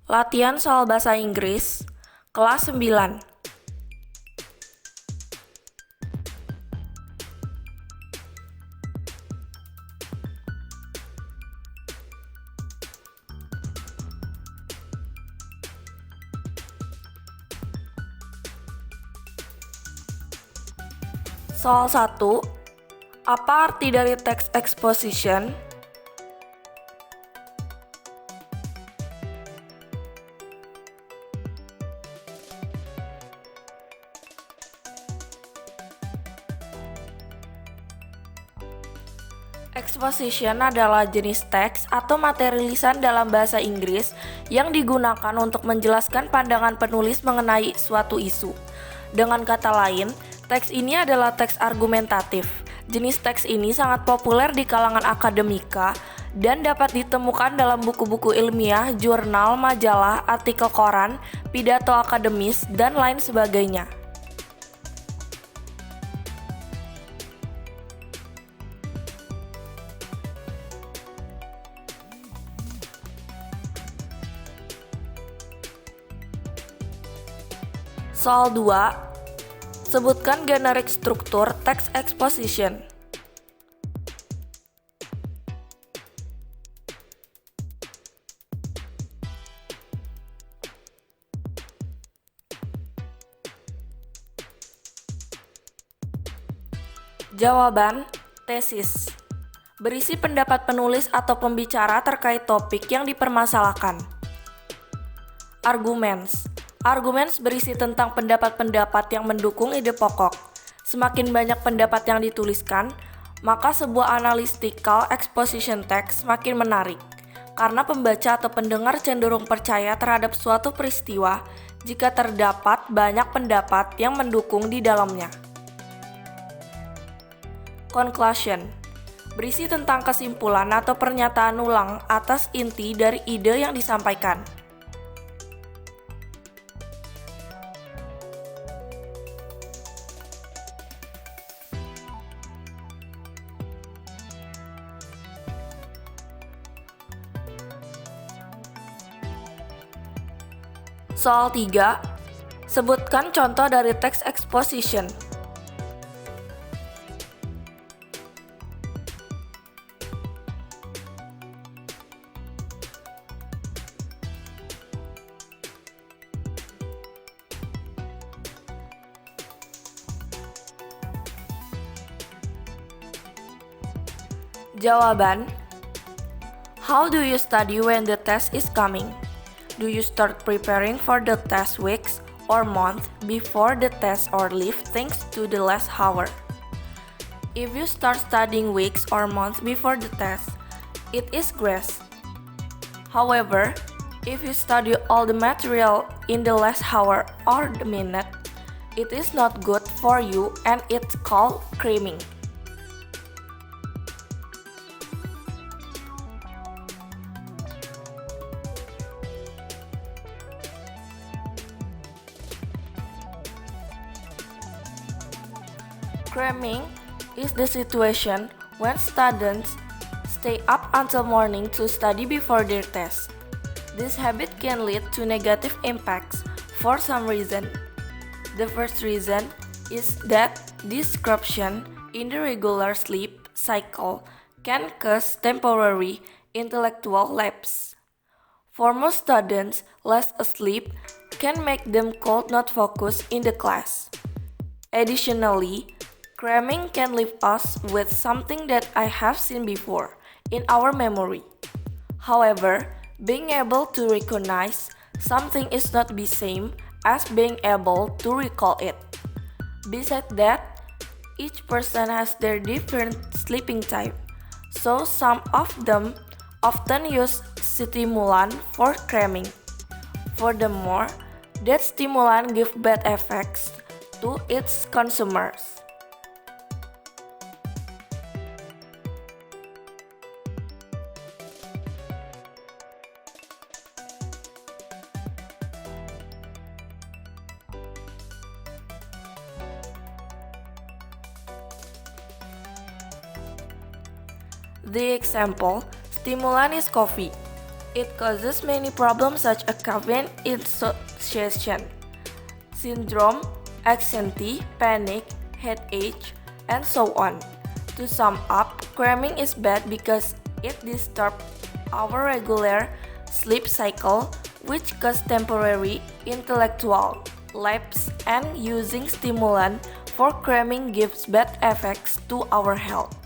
Latihan soal bahasa Inggris, kelas 9. Soal 1. Apa arti dari text exposition? Exposition adalah jenis teks atau materi lisan dalam bahasa Inggris yang digunakan untuk menjelaskan pandangan penulis mengenai suatu isu. Dengan kata lain, teks ini adalah teks argumentatif. Jenis teks ini sangat populer di kalangan akademika dan dapat ditemukan dalam buku-buku ilmiah, jurnal, majalah, artikel koran, pidato akademis, dan lain sebagainya. Soal 2. Sebutkan generik struktur text exposition. Jawaban: tesis. Berisi pendapat penulis atau pembicara terkait topik yang dipermasalahkan. Arguments. Arguments berisi tentang pendapat-pendapat yang mendukung ide pokok. Semakin banyak pendapat yang dituliskan, maka sebuah analytical exposition text semakin menarik, karena pembaca atau pendengar cenderung percaya terhadap suatu peristiwa jika terdapat banyak pendapat yang mendukung di dalamnya. Conclusion. Berisi tentang kesimpulan atau pernyataan ulang atas inti dari ide yang disampaikan. Soal 3. Sebutkan contoh dari text exposition. Jawaban: how do you study when the test is coming? Do you start preparing for the test weeks or months before the test or leave things to the last hour? If you start studying weeks or months before the test, it is grace. However, if you study all the material in the last hour or the minute, it is not good for you and it's called cramming. Cramming is the situation when students stay up until morning to study before their test. This habit can lead to negative impacts for some reason. The first reason is that disruption in the regular sleep cycle can cause temporary intellectual lapse. For most students, less sleep can make them could not focus in the class. Additionally, cramming can leave us with something that I have seen before in our memory. However, being able to recognize something is not the same as being able to recall it. Besides that, each person has their different sleeping type, so some of them often use stimulant for cramming. Furthermore, that stimulant give bad effects to its consumers. The example, stimulant is coffee. It causes many problems such as caffeine insatiation syndrome, anxiety, panic, headache, and so on. To sum up, cramming is bad because it disturbs our regular sleep cycle, which causes temporary intellectual lapse, and using stimulant for cramming gives bad effects to our health.